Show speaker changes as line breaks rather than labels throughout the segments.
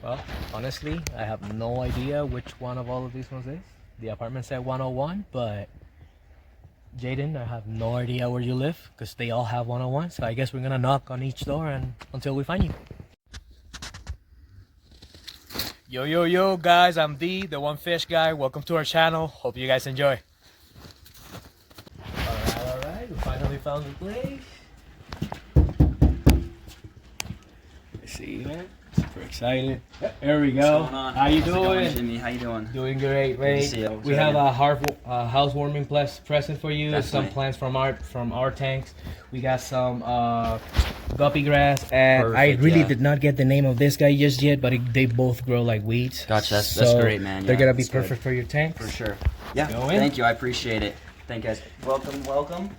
Well, honestly, I have no idea which one of all of these ones is. The apartment said 101, but Jaden, I have no idea where you live because they all have 101. So I guess we're gonna knock on each door and until we find you. Yo, yo, yo, guys, I'm the one fish guy. Welcome to our channel. Hope you guys enjoy. All right, we finally found the place. Let's see, man. Super excited. There we go.
What's going on?
How you
How's it
doing?
going, Jimmy? How you doing?
Doing great,
Good to
mate.
see you.
We have a housewarming present for you.
Definitely.
Some plants from our tanks. We got some guppy grass, and
Perfect,
I really
yeah.
did not get the name of this guy just yet, but they both grow like weeds.
Gotcha. That's
So
great, man.
They're
Yeah,
gonna be
that's good.
perfect for your tanks.
For sure. Yeah.
Go in.
Thank you. I appreciate it. Thank you guys. Welcome.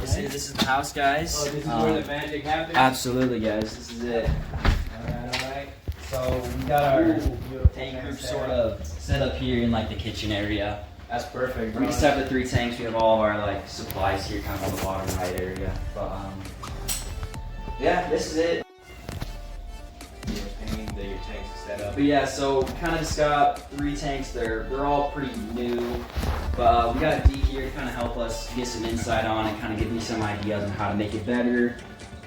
This is the house, guys.
Oh, this is where the magic happens.
Absolutely, guys. This is it.
Alright. So we got our beautiful
Tank group
set
sort
up.
of set up here in like the kitchen area.
That's perfect,
We
bro.
just have the 3 tanks. We have all of our like supplies here, kind of on the bottom right area. But yeah, this is it.
Your tanks are set up.
But yeah, so kind of just got 3 tanks. They're all pretty new, but we got D here to kind of help us get some insight on and kind of give me some ideas on how to make it better,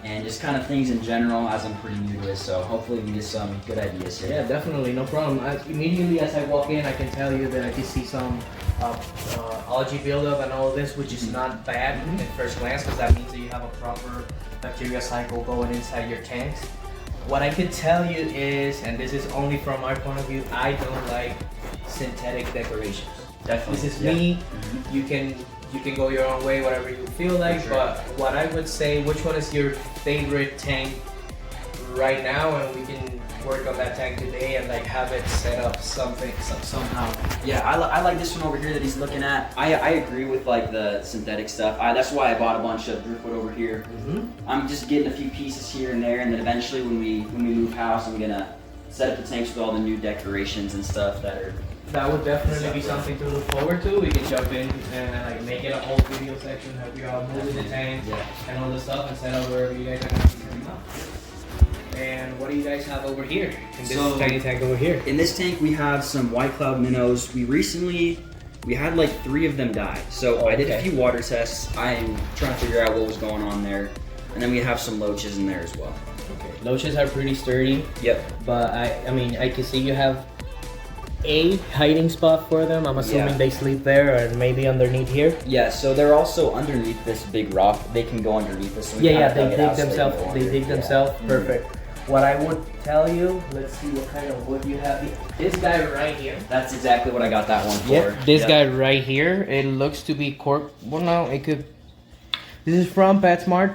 and just kind of things in general as I'm pretty new to it. So hopefully we can get some good ideas here.
Yeah, definitely, no problem. Immediately as I walk in, I can tell you that I can see some algae buildup and all of this, which is not bad at first glance, because that means that you have a proper bacteria cycle going inside your tanks. What I could tell you is, and this is only from my point of view, I don't like synthetic decorations.
Definitely.
This is
Yeah.
me. You can go your own way, whatever you feel like.
sure.
But what I would say, which one is your favorite tank right now, and we can work on that tank today and like have it set up somehow.
Yeah, I like this one over here that he's looking at. I agree with like the synthetic stuff. That's why I bought a bunch of driftwood over here. I'm just getting a few pieces here and there, and then eventually when we move house, I'm gonna set up the tanks with all the new decorations and stuff that are.
That would definitely be something to look forward to. We can jump in and like make it a whole video section, help you out moving the tanks and all the stuff, and set up wherever you guys are gonna be setting up. And what do you guys have over here in this
So-
tiny tank over here?
In this tank, we have some white cloud minnows. We had like 3 of them die. So I did a
Okay.
few water tests. I'm trying to figure out what was going on there. And then we have some loaches in there as well.
Okay. Loaches are pretty sturdy,
Yep.
but I mean, I can see you have a hiding spot for them. I'm assuming
Yeah.
they sleep there or maybe underneath here.
Yeah, so they're also underneath this big rock. They can go underneath this. So we
Yeah,
kinda dug
they
it
dig
out so
themselves.
can go
They
under.
dig
Yeah.
themselves.
Mhm.
Perfect. What I would tell you, let's see what kind of wood you have. This guy right here.
That's exactly what I got that one for.
Yep, this
Yep.
guy right here. It looks to be cork. Well, no, it could. This is from PetSmart.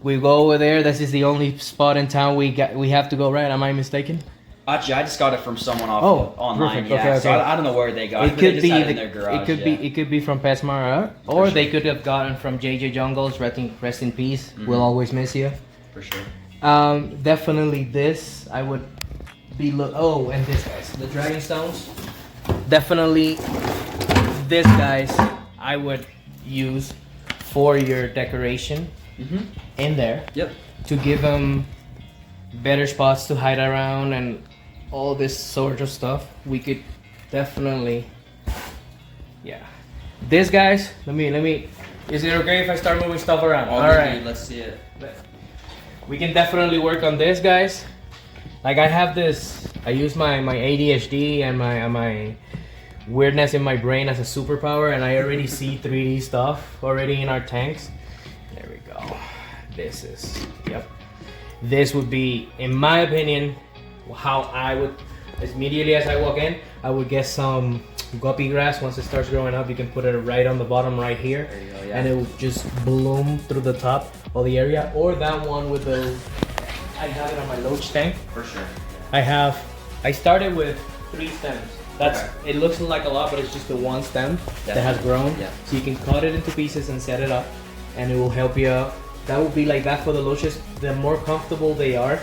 We go over there. This is the only spot in town we have to go. Right? Am I mistaken?
Actually, I just got it from someone off online.
perfect.
Yeah,
Okay,
so
okay.
I don't know where they got it.
It
but they
could
just
be.
had it in their garage,
It could be from PetSmart, or
For
they
sure.
could have gotten from JJ Jungles. Rest in peace. We'll always miss you.
for sure.
Definitely this. I would be oh, and this guys, the dragon stones. Definitely this guys. I would use for your decoration in there
Yep.
to give them better spots to hide around and all this sort of stuff. We could definitely, yeah. This guys, let me. Is it okay if I start moving stuff around? All right.
Let's see it.
We can definitely work on this, guys. Like I have this, I use my ADHD and my weirdness in my brain as a superpower, and I already see 3D stuff already in our tanks. There we go. This is, yep. This would be, in my opinion, how I would, immediately as I walk in, I would get some guppy grass. Once it starts growing up, you can put it right on the bottom right here.
There you go, yeah.
And it would just bloom through the top of the area. Or that one with the, I have it on my loach tank.
For sure.
I started with 3 stems. That's,
Okay.
it looks like a lot, but it's just the one stem that has grown.
Yeah.
So you can cut it into pieces and set it up, and it will help you out. That will be like that for the loaches. The more comfortable they are,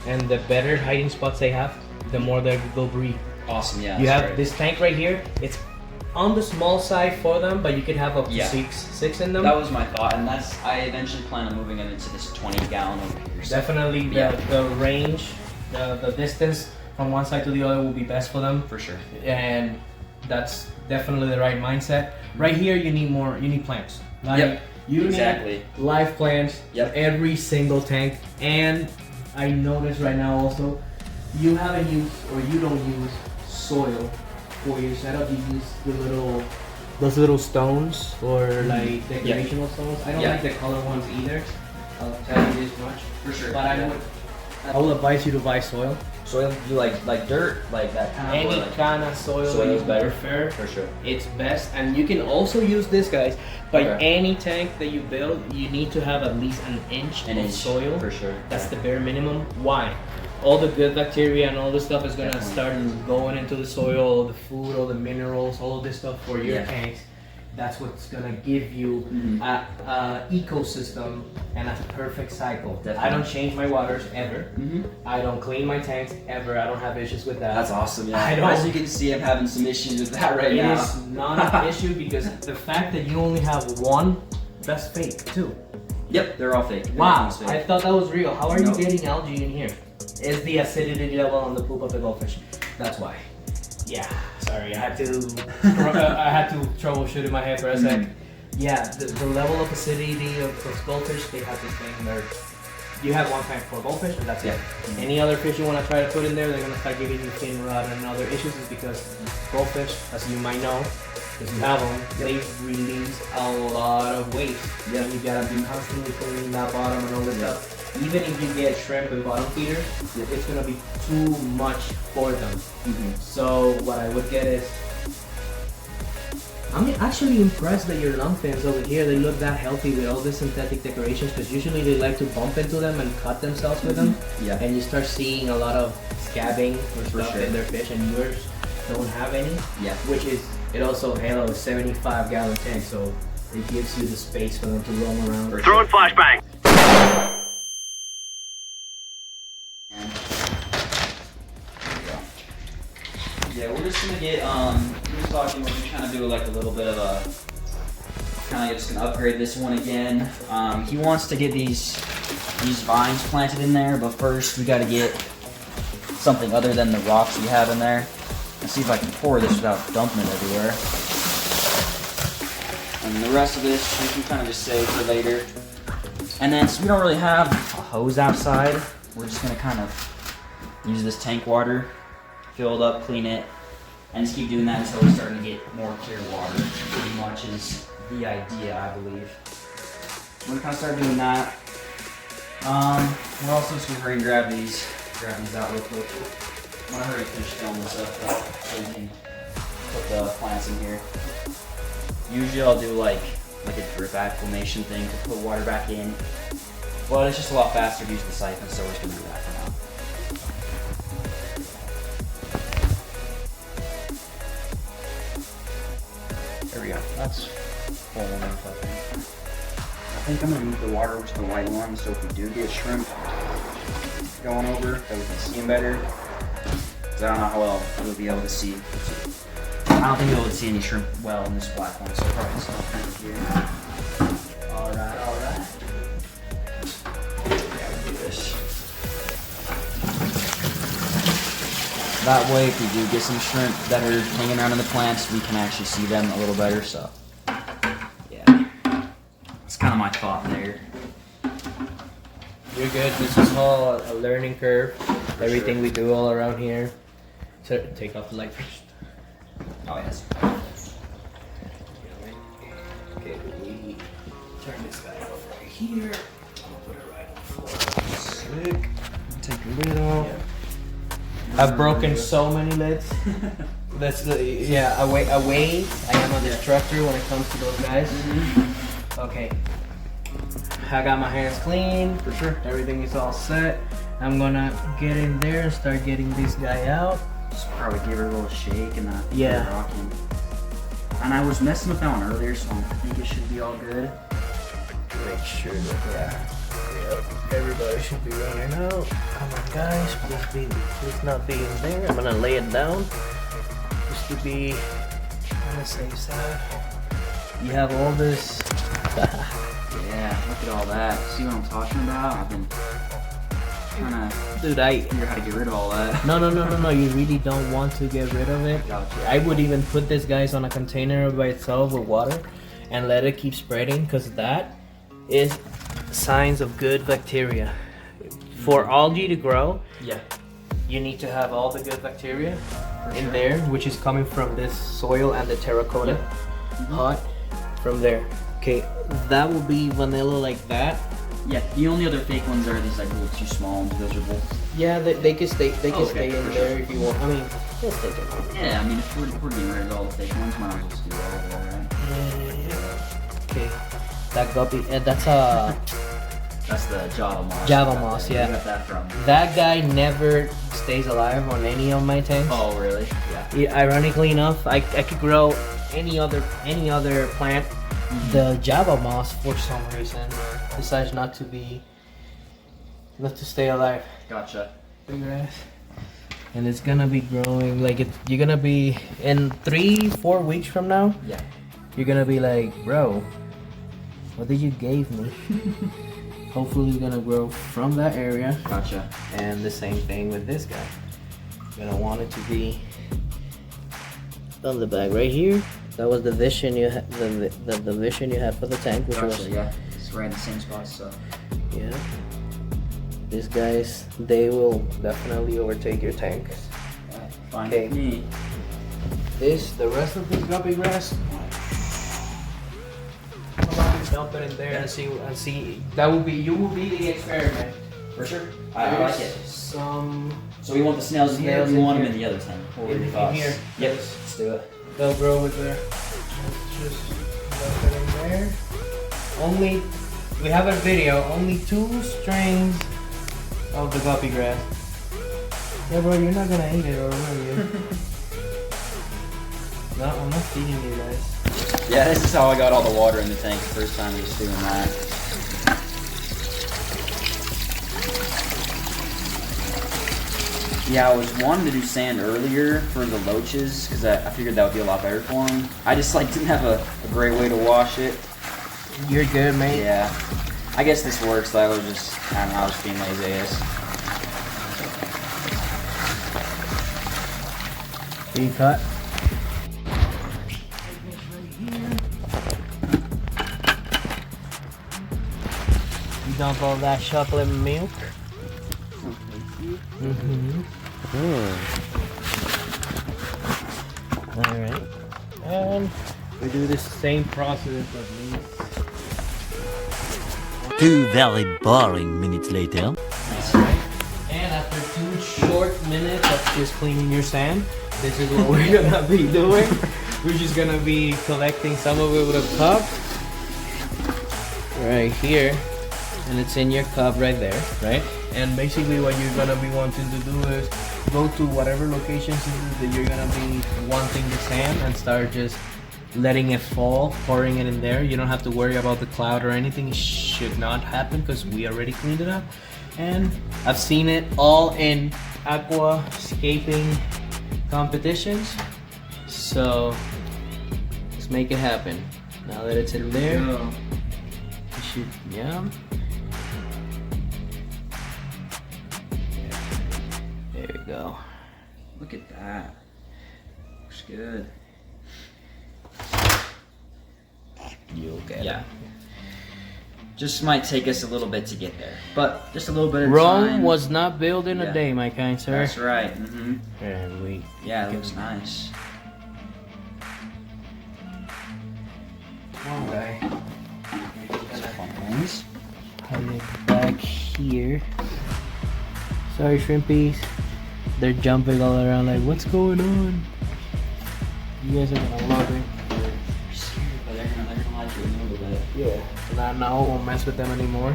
and the better hiding spots they have, the more they'll breed.
Awesome. Yeah.
You
that's
have
great.
this tank right here. It's on the small side for them, but you can have up to
Yeah.
six in them.
That was my thought, and I eventually plan on moving it into this 20-gallon over here. So,
Definitely
Yeah.
the range, the distance from one side to the other will be best for them.
For sure.
And that's definitely the right mindset. Right here, you need plants. Like,
Yep.
You
Exactly.
need live plants.
Yep.
Every single tank. And I notice right now also, you haven't used or you don't use soil for your setup. You use those little stones or like decorational stones. I don't like the color ones either. I'll tell you this much.
For sure.
But I would advise you to buy soil.
Soil, you like dirt, like that kind of.
Any kind of soil that you prefer.
For sure.
It's best, and you can also use this, guys. But any tank that you build, you need to have at least an inch of soil.
For sure.
That's the bare minimum. Why? All the good bacteria and all this stuff is gonna start going into the soil, all the food, all the minerals, all of this stuff for your tanks. That's what's gonna give you a ecosystem and a perfect cycle.
Definitely.
I don't change my waters ever. I don't clean my tanks ever. I don't have issues with that.
That's awesome. Yeah.
I don't.
As you can see, I'm having some issues with that right now.
It is not an issue because the fact that you only have one, that's fake too.
Yep, they're all fake.
Wow, I thought that was real. How are you getting algae in here? It's the acidity level on the poop of the goldfish. That's why. Yeah, sorry, I had to troubleshoot in my head for a sec. Yeah, the level of acidity of those goldfish, they have this thing where you have one tank for goldfish and that's it. Any other fish you want to try to put in there, they're going to start giving you fin rot and other issues is because goldfish, as you might know, because you have them, they release a lot of waste. Yeah, you got to be constantly cleaning that bottom and all this stuff. Even if you get shrimp and bottom feeders, it's gonna be too much for them. So what I would get is, I'm actually impressed that your lungfins over here, they look that healthy with all the synthetic decorations, because usually they like to bump into them and cut themselves with them. Yeah. And you start seeing a lot of scabbing or stuff in their fish, and yours don't have any. Yeah. Which is, it also handles a 75-gallon tank, so it gives you the space for them to roam around.
Throwing flashbang.
Yeah, we're just gonna get, we were talking, we're just trying to do like a little bit of a, kind of just gonna upgrade this one again. He wants to get these vines planted in there, but first we gotta get something other than the rocks we have in there. Let's see if I can pour this without dumping it everywhere. And the rest of this we can kind of just save for later. And then, so we don't really have a hose outside, we're just gonna kind of use this tank water, fill it up, clean it, and just keep doing that until we're starting to get more clear water. Pretty much is the idea, I believe. We're gonna kind of start doing that. We're also just gonna hurry and grab these out real quick. I'm gonna hurry and finish filming this up so we can put the plants in here. Usually I'll do like a drip acclimation thing to put water back in. But it's just a lot faster to use the siphon, so we're just gonna do that for now. There we go. That's full enough, I think. I think I'm gonna move the water over to the white one, so if we do get shrimp going over, that we can see them better. Because I don't know how well we'll be able to see. I don't think we'll be able to see any shrimp well in this black one, so probably just gonna print it here. Alright. Yeah, we'll do this. That way, if we do get some shrimp that are hanging around in the plants, we can actually see them a little better, so. Yeah. That's kind of my thought there.
You're good. This is all a learning curve. Everything we do all around here. So take off the light first.
Oh, yes.
Okay, we turn this guy off right here. I'm gonna put it right on the floor. Sick. Take the lid off. Yeah. I've broken so many lids. That's the away. I am a destructor when it comes to those guys. Okay. I got my hands clean for sure. Everything is all set. I'm gonna get in there and start getting this guy out.
Just probably give her a little shake and rocking. And I was messing with that one earlier, so I think it should be all good.
Make sure that everybody should be running out. Come on, guys, please not be in there. I'm gonna lay it down just to be on the safe side. You have all this.
Yeah, look at all that. See what I'm talking about? trying to
Dude, I
figure out how to get rid of all that.
no. You really don't want to get rid of it.
Gotcha.
I would even put this guys on a container by itself with water, and let it keep spreading, because that is signs of good bacteria. For algae to grow,
Yeah.
you need to have all the good bacteria in
sure.
there, which is coming from this soil and the terracotta pot from there. Okay, that will be vanilla like that.
Yeah. The only other fake ones are these like little too small and miserable.
Yeah, they can stay. They can
Okay,
stay in
for
there
sure.
if you want. I mean, just take them out.
Yeah. I mean, if we're getting rid of all the fake ones, might as well just do all of them, right?
Yeah. Okay, that guppy. That's a
That's the Java moss.
Java moss.
Where
Yeah.
you got that from?
That guy never stays alive on any of my tanks.
Oh, really? Yeah.
Ironically enough, I could grow any other plant. The Java moss, for some reason, decides not to stay alive.
Gotcha.
Grass. And it's gonna be growing like you're gonna be in 3-4 weeks from now.
Yeah.
You're gonna be like, bro, what did you give me? Hopefully, it's gonna grow from that area.
Gotcha.
And the same thing with this guy. You're gonna want it to be on the back right here. That was the vision you had, the vision you had for the tank, which was
Gotcha. Yeah. It's right in the same spot. So.
yeah. These guys, they will definitely overtake your tank.
Fine.
Okay.
with me.
The rest of this guppy grass, dump it in there and see. That will be you will be the experiment.
For sure. I like it.
Some
So we want the snails in there.
Snails
We
in
want them
here.
in the other tank. What were
In
your thoughts?
here.
Yep. Let's do it.
they'll grow with there. Let's just dump it in there. Only we have a video. Only 2 strings of the guppy grass. Yeah, bro, you're not gonna eat it, or will you? No, I'm not feeding you guys.
Yeah, this is how I got all the water in the tank the first time I was doing that. Yeah, I was wanting to do sand earlier for the loaches because I figured that would be a lot better for them. I just didn't have a great way to wash it.
You're good, mate.
Yeah, I guess this works. I don't know, I was being lazy, I guess.
You cut. You dump all that chocolate milk. Alright. And we do the same process of these.
2 very boring minutes later.
And after 2 short minutes of just cleaning your sand, this is what we're gonna be doing. We're just gonna be collecting some of it with a cup. Right here. And it's in your cup right there, right? And basically what you're gonna be wanting to do is go to whatever locations that you're gonna be wanting the sand and start just letting it fall, pouring it in there. You don't have to worry about the cloud or anything. It should not happen because we already cleaned it up. And I've seen it all in aquascaping competitions. So let's make it happen. Now that it's in there, it should, yeah. There we go.
Look at that. Looks good.
You'll get
Yeah. Just might take us a little bit to get there, but just a little bit
it.
of
Rome
time.
was not built in
Yeah.
a day, my kind sir.
That's right. Mm-hmm.
And we
Yeah, it looks nice.
one guy.
Some fun things.
Have it back here. Sorry, shrimpies. They're jumping all around like, what's going on? You guys are gonna love it.
They're scared, but they're gonna like it a little bit.
Yeah. So now I won't mess with them anymore.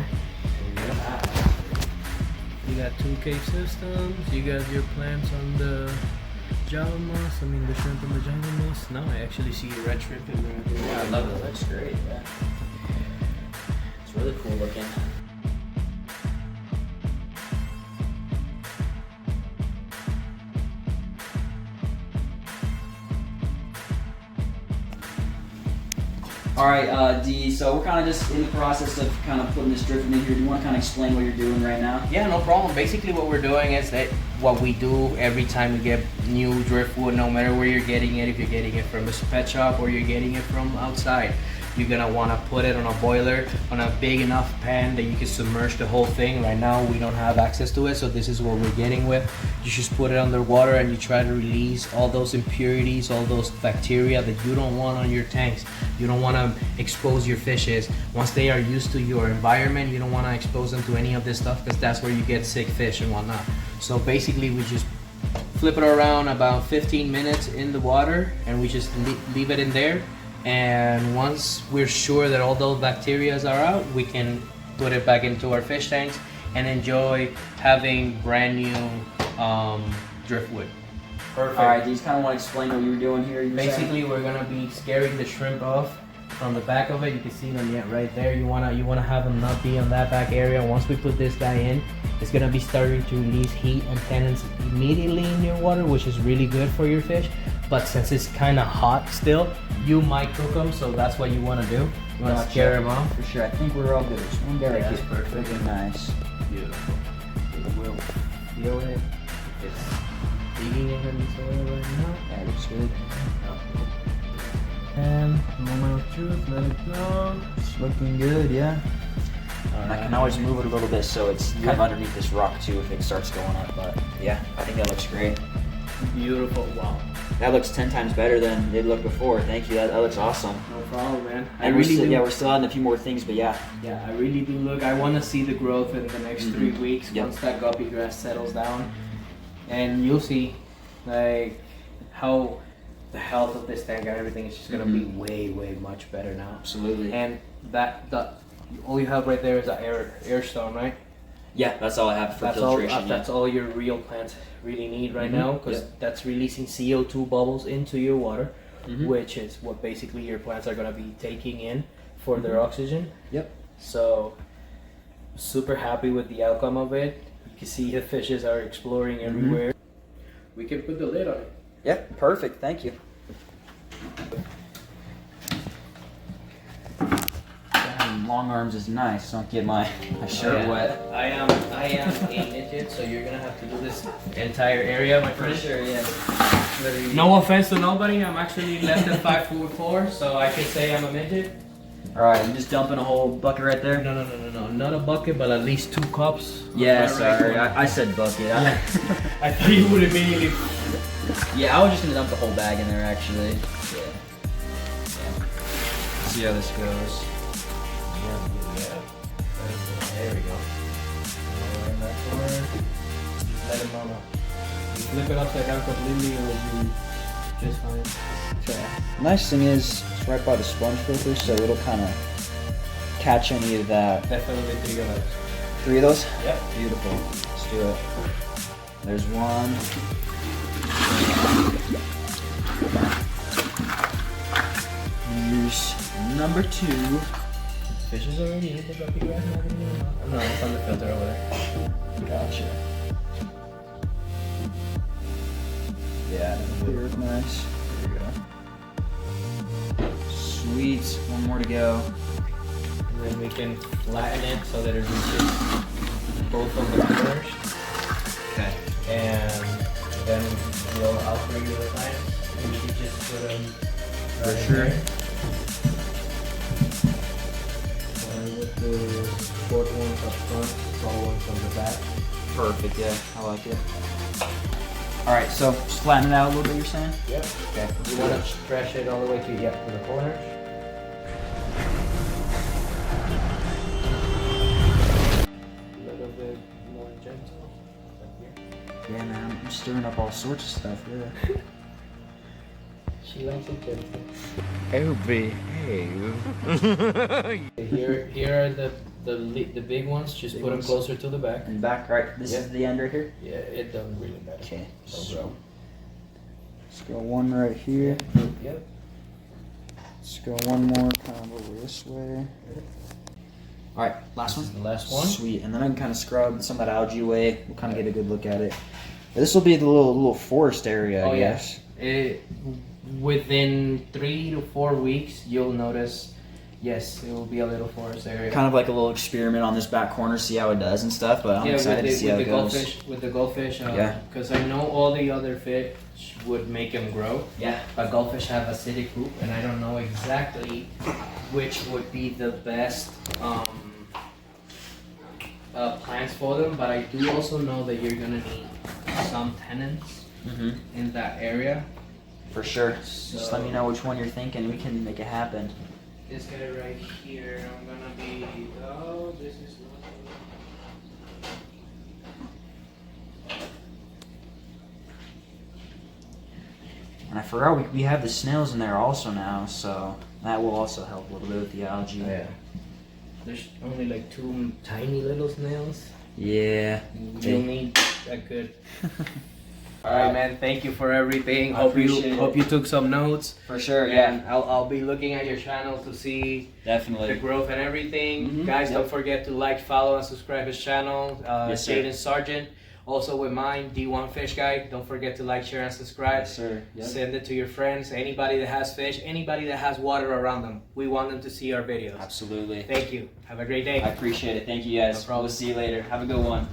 You got 2 cave systems. You got your plants on the Java moss. I mean the shrimp on the Java moss. Now I actually see a red shrimp in there.
Yeah, I love it. It looks great. Yeah. It's really cool looking. All right, D. So we're kind of just in the process of kind of putting this drift in here. Do you want to kind of explain what you're doing right now?
Yeah, no problem. Basically, what we're doing is that what we do every time we get new driftwood, no matter where you're getting it, if you're getting it from a pet shop or you're getting it from outside, you're gonna want to put it on a boiler, on a big enough pan that you can submerge the whole thing. Right now, we don't have access to it, so this is what we're getting with. You just put it underwater and you try to release all those impurities, all those bacteria that you don't want on your tanks. You don't want to expose your fishes. Once they are used to your environment, you don't want to expose them to any of this stuff because that's where you get sick fish and whatnot. So basically, we just flip it around about 15 minutes in the water and we just leave it in there. And once we're sure that all those bacteria are out, we can put it back into our fish tanks and enjoy having brand new driftwood. Perfect.
All right, do you just kind of want to explain what you were doing here?
Basically, we're gonna be scaring the shrimp off from the back of it. You can see them yet right there. You wanna have them not be on that back area. Once we put this guy in, it's gonna be starting to release heat and tannins immediately in your water, which is really good for your fish. But since it's kind of hot still, you might cook them, so that's what you want to do. You want to scare them off.
For sure. I think we're all good. Just one barrack is
perfect.
Looking nice.
Beautiful. We'll feel it. It's digging in the soil right now.
That looks good.
And moment of truth, let it go.
It's looking good, yeah. I can always move it a little bit so it's kind of underneath this rock too if it starts going up. But yeah, I think that looks great.
Beautiful. Wow.
That looks 10 times better than it looked before. Thank you. That looks awesome.
No problem, man.
And we're still adding a few more things, but yeah.
Yeah, I really do look. I want to see the growth in the next 3 weeks once that guppy grass settles down, and you'll see, like, how the health of this tank and everything is just gonna be way much better now.
Absolutely.
And all you have right there is an air stone, right?
Yeah, that's all I have for filtration.
That's all your real plants really need right now, because that's releasing CO2 bubbles into your water, which is what basically your plants are going to be taking in for their oxygen.
Yep.
So, super happy with the outcome of it. You can see the fishes are exploring everywhere. We can put the lid on it.
Yeah, perfect. Thank you. Long arms is nice. Don't get my shirt wet.
I am a midget, so you're gonna have to do this entire area, my friend.
For sure, yeah.
No offense to nobody, I'm actually less than 5'4", so I can say I'm a midget.
All right, I'm just dumping a whole bucket right there.
No, not a bucket, but at least 2 cups.
Yeah, sorry, I said bucket.
Yeah. I thought you would immediately.
Yeah, I was just gonna dump the whole bag in there actually. Yeah. See how this goes.
Yeah. There we go. In that corner. Just let it mama. You flip it upside down completely, or you just fine.
Okay. Nice thing is, it's right by the sponge filter, so it'll kind of catch any of that.
Definitely 3 of those.
3 of those?
Yep.
Beautiful. Let's do it. There's one. Here's number 2.
Fishes already in the guppy grass? No, it's on the filter over there.
Gotcha. Yeah, very nice. There you go. Sweet. One more to go.
And then we can flatten it so that it reaches both of the corners.
Okay.
And then we'll out regular time. And we can just put them right
For sure.
there. And with the short ones up front, tall ones on the back.
Perfect, yeah. I like it. Alright, so just flatten it out a little bit, you're saying?
Yep.
Okay.
You want to stretch it all the way to the corners. A little bit more gentle.
Yeah, man, I'm stirring up all sorts of stuff, yeah.
She likes it gentle.
Oh, behave.
Here are the big ones. Just put them closer to the back.
In the back, right? This is the end right here?
Yeah, it doesn't really matter.
Okay.
So, bro.
Let's go one right here.
Yep.
Let's go one more kind of over this way. Alright, last one?
The last one.
Sweet. And then I can kind of scrub some of that algae away. We'll kind of get a good look at it. This will be the little forest area, I guess.
Within 3 to 4 weeks, you'll notice Yes, it will be a little forest area.
Kind of like a little experiment on this back corner, see how it does and stuff. But I'm excited to see how it goes.
With the goldfish,
Yeah.
because I know all the other fish would make them grow.
Yeah.
But goldfish have acidic poop, and I don't know exactly which would be the best plants for them. But I do also know that you're gonna need some tenants in that area.
For sure.
So,
Just let me know which one you're thinking. We can make it happen.
This guy right here, I'm gonna be. Oh, this is not.
And I forgot we have the snails in there also now, so that will also help a little bit with the algae.
Yeah. There's only like 2 tiny little snails.
Yeah.
You'll need a good. All right, man. Thank you for everything. Hope
appreciate
you took some notes.
For sure.
And I'll be looking at your channel to see the
Definitely.
growth and everything.
Mhm.
Guys,
Yep.
don't forget to like, follow, and subscribe his channel.
Yes, sir.
Jaden Sargent. Also with mine, D1 Fish Guy. Don't forget to like, share, and subscribe.
Yes, sir. Yep.
Send it to your friends. Anybody that has fish, anybody that has water around them. We want them to see our videos.
Absolutely.
Thank you. Have a great day.
I appreciate it. Thank you guys.
No problem.
We'll see you later. Have a good one.